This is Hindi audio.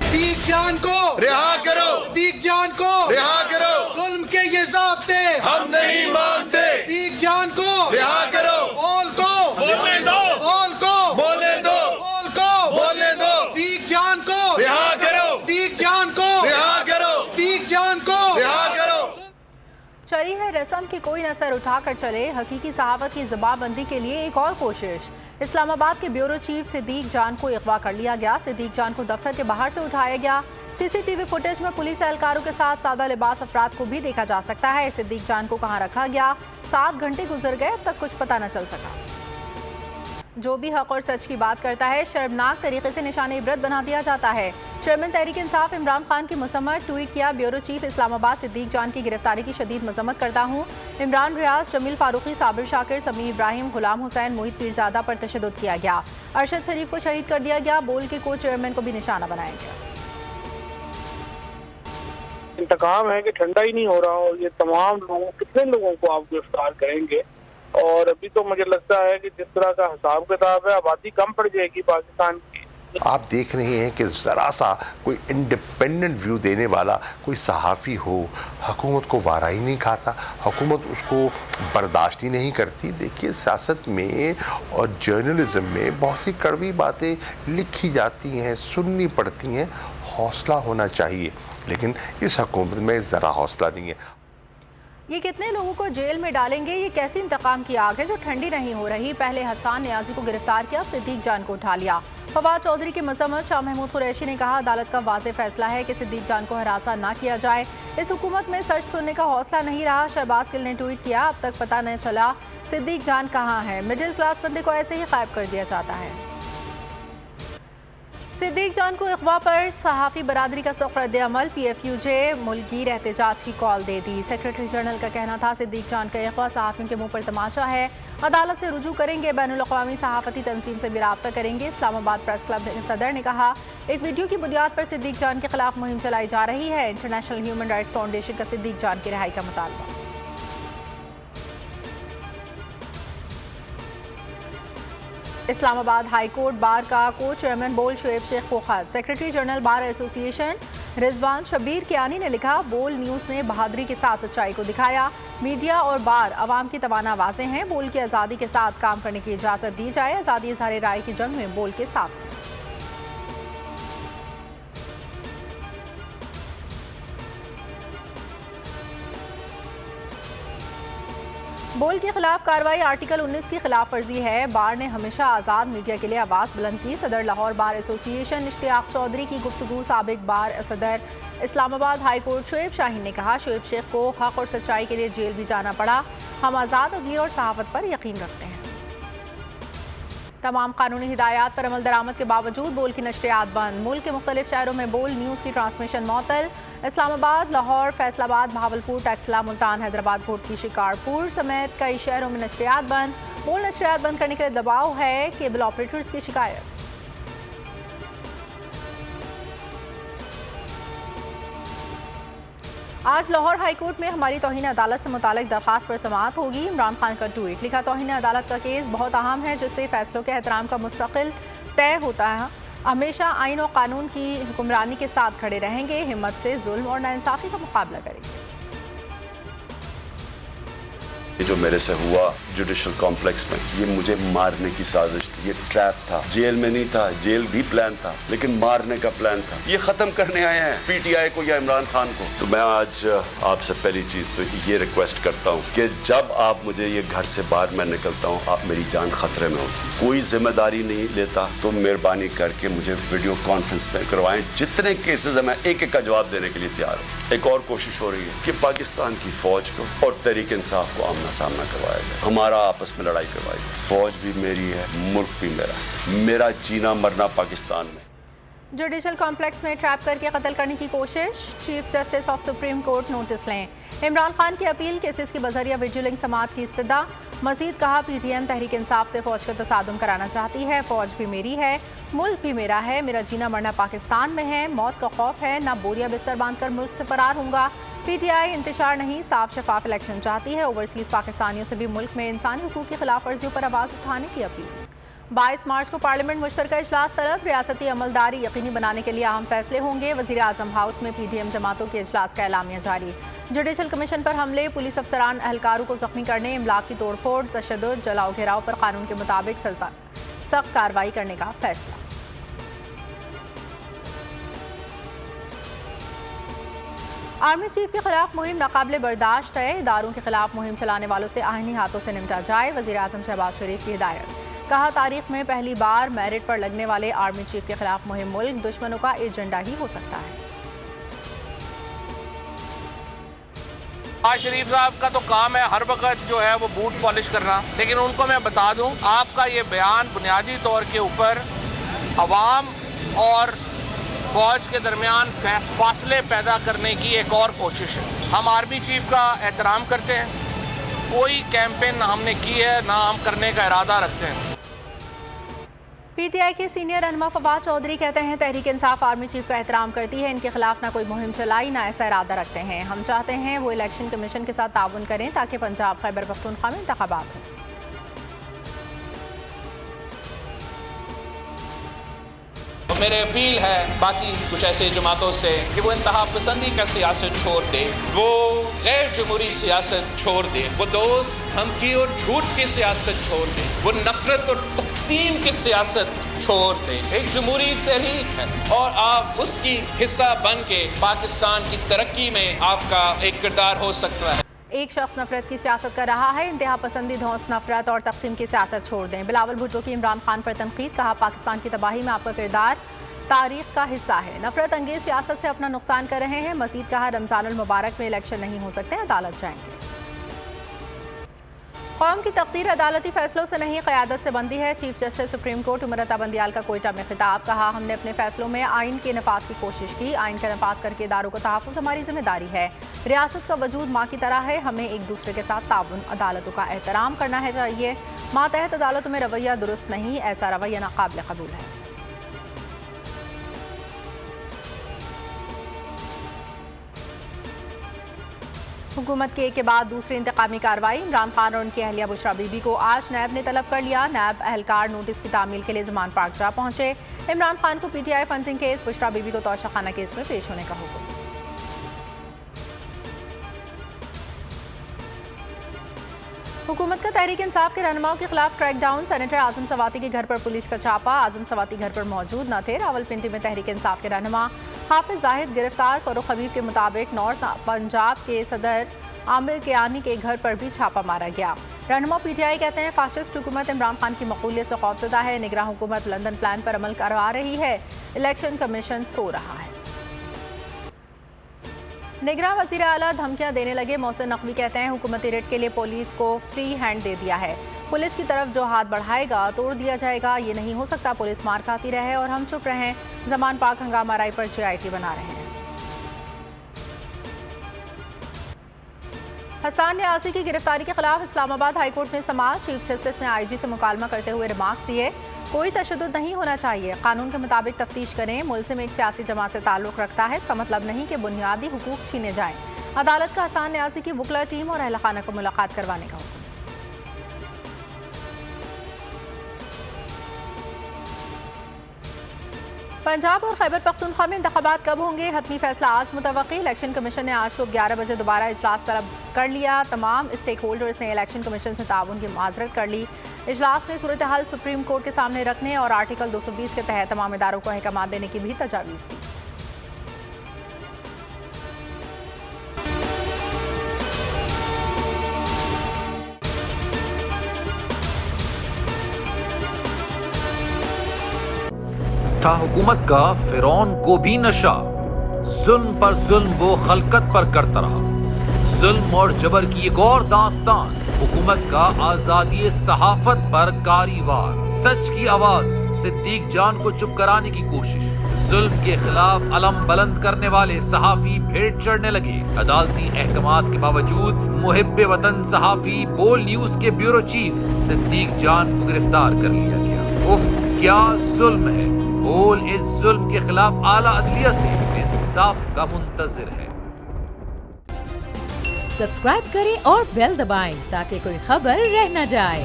सदीक जान को रिहा करो, सदीक जान को रिहा करो, जुल्म के ये ज़ाब्ते हम नहीं मानते। सदीक जान को रिहा करो, बोल को बोलने दो, बोल को बोले दो, बोल को बोले दो, सदीक जान को रिहा करो, सदीक जान को रिहा करो, सदीक जान को रिहा करो। चली है रस्म की कोई नसर उठाकर चले, हकीकी सहावत की जबाबंदी के लिए एक और कोशिश। इस्लामाबाद के ब्यूरो चीफ सिद्दीक जान को अगवा कर लिया गया। सिद्दीक जान को दफ्तर के बाहर से उठाया गया। सीसीटीवी फुटेज में पुलिस एहलकारों के साथ सादा लिबास अफराद को भी देखा जा सकता है। सिद्दीक जान को कहाँ रखा गया, 7 घंटे गुजर गए, अब तक कुछ पता न चल सका। जो भी हक और सच की बात करता है शर्मनाक तरीके से निशाने इबरत बना दिया जाता है। चेयरमैन तहरीक इंसाफ इमरान खान की मसम्मत। ट्वीट किया, ब्यूरो चीफ इस्लामाबाद सिद्दीक जान की गिरफ्तारी की शदीद मजम्मत करता हूँ। इमरान रियाज, जमील फारूकी, साबिर शाकिर, समी इब्राहिम, गुलाम हुसैन, मोहित पीरजादा पर तशद्दुद किया गया। अरशद शरीफ को शहीद कर दिया गया। बोल के को चेयरमैन को भी निशाना बनाया गया। इंतकाम है कि ठंडा ही नहीं हो रहा हो। ये तमाम लोगों, कितने लोगों को आप गिरफ्तार करेंगे? और अभी तो मुझे लगता है कि जिस तरह का हिसाब किताब है, आबादी कम पड़ जाएगी पाकिस्तान की। आप देख रहे हैं कि ज़रा सा कोई इंडिपेंडेंट व्यू देने वाला कोई सहाफ़ी हो, हुकूमत को वारा ही नहीं खाता, हुकूमत उसको बर्दाश्त ही नहीं करती। देखिए, सियासत में और जर्नलिज़म में बहुत सी कड़वी बातें लिखी जाती हैं, सुननी पड़ती हैं। हौसला होना चाहिए, लेकिन इस हुकूमत में ज़रा हौसला नहीं है। ये कितने लोगों को जेल में डालेंगे? ये कैसी इंतकाम की आग है जो ठंडी नहीं हो रही। पहले हसन नियाजी को गिरफ्तार किया, सिद्दीक जान को उठा लिया। फवाद चौधरी की मजम्मत। शाह महमूद कुरैशी ने कहा, अदालत का वाज़ेह फैसला है कि सिद्दीक जान को हरासा ना किया जाए। इस हुकूमत में सच सुनने का हौसला नहीं रहा। शहबाज गिल ने ट्वीट किया, अब तक पता नहीं चला सिद्दीक जान कहाँ है। मिडिल क्लास बंदे को ऐसे ही गायब कर दिया जाता है। सिद्दीक जान को अगवा पर सहाफ़ी बरादरी का सख्त रद्द अमल। PFUJ मुल्कीर एहतजाज की कॉल दे दी। सेक्रेटरी जनरल का कहना था, सिद्दीक जान का अगवा सहाफ़ियों के मुंह पर तमाशा है, अदालत से रुजू करेंगे, बैनुल अक़वामी सहाफ़ती तंजीम से भी राब्ता करेंगे। इस्लामाबाद प्रेस क्लब के सदर ने कहा, एक वीडियो की बुनियाद पर सिद्दीक जान के खिलाफ मुहिम चलाई जा रही है। इंटरनेशनल ह्यूमन राइट्स फाउंडेशन का सिद्दीक जान की रिहाई का मुतालबा। इस्लामाबाद हाई कोर्ट बार का को चेयरमैन बोल शुएब शेख को खत। Secretary general bar association Rizwan Shabbir Kiani ने लिखा, बोल न्यूज़ ने बहादुरी के साथ सच्चाई को दिखाया। मीडिया और बार अवाम की तवाना वाज़े हैं। बोल की आज़ादी के साथ काम करने की इजाज़त दी जाए। आज़ादी इज़हार राय की जंग में बोल के साथ। बोल के खिलाफ कार्रवाई आर्टिकल 19 की खिलाफ वर्जी है। बार ने हमेशा आज़ाद मीडिया के लिए आवाज़ बुलंद की। सदर लाहौर बार एसोसिएशन इश्तियाक चौधरी की गुफ्तगू। साबिक बार सदर इस्लामाबाद हाई कोर्ट शुएब शाहीन ने कहा, शुएब शेख को हक और सच्चाई के लिए जेल भी जाना पड़ा। हम आज़ाद अदलिया और सहाफ़त पर यकीन रखते हैं। तमाम कानूनी हिदायत पर अमल दरामद के बावजूद बोल की नशरियात बंद। मुल्क के मुख्तलिफ शहरों में बोल न्यूज़ की ट्रांसमिशन मअतल। इस्लामाबाद, लाहौर, फैसलाबाद, भावलपुर, टैक्सला, मुल्तान, हैदराबाद, घोटकी, शिकारपुर समेत कई शहरों में नशरियात बंद। बोल नशरियात बंद करने के लिए दबाव है, केबल ऑपरेटर्स की शिकायत। आज लाहौर हाईकोर्ट में हमारी तौहीन अदालत से मुतालिक दरख्वास्त पर समाअत होगी। इमरान खान का ट्वीट। लिखा, तौहीन अदालत का केस बहुत अहम है, जिससे फैसलों के एहतराम का मुस्तकिल तय होता है। हमेशा आइन और कानून की हुक्मरानी के साथ खड़े रहेंगे। हिम्मत से जुल्म और नाइंसाफ़ी का मुकाबला करेंगे। ये जो मेरे से हुआ जुडिशल कॉम्प्लेक्स में, ये मुझे मारने की साजिश थी, ये ट्रैप था। जेल में नहीं था, जेल भी प्लान था, लेकिन मारने का प्लान था। ये खत्म करने आए हैं PTI को या इमरान खान को। तो मैं आज आपसे पहली चीज तो ये रिक्वेस्ट करता हूँ कि जब आप मुझे ये घर से बाहर मैं निकलता हूँ, आप मेरी जान खतरे में होती, कोई जिम्मेदारी नहीं लेता, तो मेहरबानी करके मुझे वीडियो कॉन्फ्रेंस में करवाएं। जितने केसेस है मैं एक एक का जवाब देने के लिए तैयार हूँ। एक और कोशिश हो रही है कि पाकिस्तान की फौज को और तहरीक इंसाफ को आमना सामना करवाया जाए, हमारा आपस में लड़ाई करवाई जाए। फौज भी मेरी है, मुल्क भी मेरा है, मेरा जीना मरना पाकिस्तान में। जुडिशल कॉम्प्लेक्स में ट्रैप करके कत्ल करने की कोशिश। Chief justice of supreme court notice लें। इमरान खान की अपील, केसेस की बजरिया विजिलेंस समाअत की इस्तदा। मजीद कहा, PTM तहरीक इंसाफ से फौज का तसादुम कराना चाहती है। फौज भी मेरी है, मुल्क भी मेरा है, मेरा जीना मरना पाकिस्तान में है, मौत का खौफ है, ना बोरिया बिस्तर बांधकर मुल्क से फरार होऊंगा। PTI इंतशार नहीं, साफ शफाफ इलेक्शन चाहती है। ओवरसीज पाकिस्तानियों से भी मुल्क में इंसानी हुकूक की खिलाफ वर्जियों पर आवाज़ उठाने की अपील। 22 मार्च को पार्लियामेंट मुश्तरका इजलास तलब, रियासती अमलदारी यकीनी बनाने के लिए अहम फैसले होंगे। वज़ीर आज़म हाउस में PDM जमातों के इजलास का एलामिया जारी। जुडिशल कमीशन पर हमले, पुलिस अफसरान एहलकारों को जख्मी करने, इमलाक की तोड़फोड़, तशद्दुद, जलाओ घेराव पर कानून के मुताबिक सख्त कार्रवाई करने का फैसला। आर्मी चीफ के खिलाफ मुहिम नाकाबिले बर्दाश्त है, इदारों के खिलाफ मुहिम चलाने वालों से आईनी हाथों से निपटा जाए। वज़ीर आज़म शहबाज शरीफ की हिदायत। कहा, तारीख में पहली बार मेरिट पर लगने वाले आर्मी चीफ के खिलाफ मुहिम मुल्क दुश्मनों का एजेंडा ही हो सकता है। शहबाज शरीफ साहब का तो काम है हर वक्त जो है वो बूट पॉलिश करना, लेकिन उनको मैं बता दूं, आपका ये बयान बुनियादी तौर के ऊपर अवाम और फौज के दरमियान फासले पैदा करने की एक और कोशिश है। हम आर्मी चीफ का एहतराम करते हैं, कोई कैंपेन ना हमने की है ना हम करने का इरादा रखते हैं। PTI के सीनियर रहनुमा फवाद चौधरी कहते हैं, तहरीक इंसाफ आर्मी चीफ का एहतराम करती है, इनके खिलाफ ना कोई मुहिम चलाई ना ऐसा इरादा रखते हैं। हम चाहते हैं वो इलेक्शन कमीशन के साथ ताउन करें ताकि पंजाब खैबर पख्तूनख्वा में इंतखाबात हों। मेरे अपील है बाकी कुछ ऐसे जमातों से कि वो इंतहा पसंदी का सियासत छोड़ दे, वो गैर जमहूरी सियासत छोड़ दे, वो दोस्त धमकी और झूठ की सियासत छोड़ दे, वो नफरत और तकसीम की सियासत छोड़ दे। एक जमहूरी तहरीक है और आप उसकी हिस्सा बन के पाकिस्तान की तरक्की में आपका एक किरदार हो सकता है। एक शख्स नफरत की सियासत कर रहा है, इंतहा पसंदी, धौंस, नफरत और तकसीम की सियासत छोड़ दें। बिलावल भुट्टो की इमरान खान पर तनकीद। कहा, पाकिस्तान की तबाही में आपका किरदार तारीख का हिस्सा है, नफरत अंगेज सियासत से अपना नुकसान कर रहे हैं। मजीद कहा, रमजानुल मुबारक में इलेक्शन नहीं हो सकते, अदालत जाएंगे। कौम की तकदीर अदालती फैसलों से नहीं, क़यादत से बंदी है। Chief justice supreme court उमरता Bandial का कोयटा में खिताब। कहा, हमने अपने फैसलों में आइन के नफाज की कोशिश की, आइन का नफाज करके इदारों का तहफ़्फ़ुज़ हमारी जिम्मेदारी है। रियासत का वजूद माँ की तरह है, हमें एक दूसरे के साथ ताउन, अदालतों का एहतराम करना है चाहिए। मातहत अदालतों में रवैया दुरुस्त नहीं, ऐसा रवैया नाकाबिल कबूल है। हुकूमत के एक के बाद दूसरी इंतकामी कार्रवाई। इमरान खान और उनकी अहलिया बुशरा बीबी को आज नैब ने तलब कर लिया। नैब एहलकार नोटिस की तामील के लिए ज़मान पार्क जा पहुंचे। इमरान खान को PTI funding case, Bushra Bibi को तौशाखाना केस में पेश होने का हुक्म। हुकूमत का तहरीक इंसाफ के रहनुमाओं के खिलाफ क्रैकडाउन। सेनेटर आजम सवाती के घर पर पुलिस का छापा। आजम सवाती घर पर मौजूद न थे। रावलपिंडी में तहरीक इंसाफ के रहनुमा हाफिज जाहिद गिरफ्तार। फरूख हबीब के मुताबिक नॉर्थ पंजाब के सदर आमिर कियानी के घर पर भी छापा मारा गया। रहनुमा PTI कहते हैं, फाशिस्ट हुकूमत इमरान खान की मकबूलियत से खौफजदा है। निगरान हुकूमत लंदन प्लान पर अमल करवा रही है। इलेक्शन कमीशन सो रहा है। निगरान वज़ीर आला धमकियां देने लगे। मोहसिन नकवी कहते हैं, हुकूमती रेड के लिए पुलिस को फ्री हैंड दे दिया है। पुलिस की तरफ जो हाथ बढ़ाएगा तोड़ दिया जाएगा। ये नहीं हो सकता, पुलिस मार खाती रहे और हम चुप रहें। ज़मान पाक हंगामा राय पर JIT बना रहे हैं। हसन न्यासी की गिरफ्तारी के खिलाफ इस्लामाबाद हाईकोर्ट में समाअत। चीफ जस्टिस ने IG से मुकालमा करते हुए रिमार्क्स दिए। कोई तशद्दुद नहीं होना चाहिए, कानून के मुताबिक तफ्तीश करें। मुल्ज़िम एक सियासी जमात से ताल्लुक़ रखता है, इसका मतलब नहीं कि बुनियादी हुकूक छीने जाएं। अदालत का हसन न्यासी की वकला टीम और अहल खाना को मुलाकात करवाने का हुक्म। पंजाब और खैबर पख्तूनख्वा में इंतखाबात कब होंगे, हतमी फैसला आज मुतवक्की। इलेक्शन कमीशन ने आज सुबह 11 बजे दोबारा इजलास तलब कर लिया। तमाम स्टेक होल्डर्स ने इलेक्शन कमीशन से ताउन की माजरत कर ली। इजलास में सूरत हाल सुप्रीम कोर्ट के सामने रखने और आर्टिकल 220 के तहत तमाम इदारों को अहकाम देने की भी तजावीज़ दी। था हुकूमत का फिरौन को भी नशा, जुल्म पर जुल्म वो खलकत पर करता रहा। जुल्म और जबर की एक और दास्तान, हुकूमत का आजादी सहाफत पर कारीवार। सच की आवाज, सिद्दीक जान को चुप कराने की कोशिश। जुल्म के खिलाफ अलम बुलंद करने वाले सहाफी भेंट चढ़ने लगे। अदालती अहकामात के बावजूद मुहिब्बे वतन सहाफी बोल न्यूज के ब्यूरो चीफ सिद्दीक जान को गिरफ्तार कर लिया गया। उफ, क्या जुल्म है। बोल इस जुल्म के खिलाफ आला अदलिया से इंसाफ का मुंतजिर है। सब्सक्राइब करें और बेल दबाएं ताकि कोई खबर रह न जाए।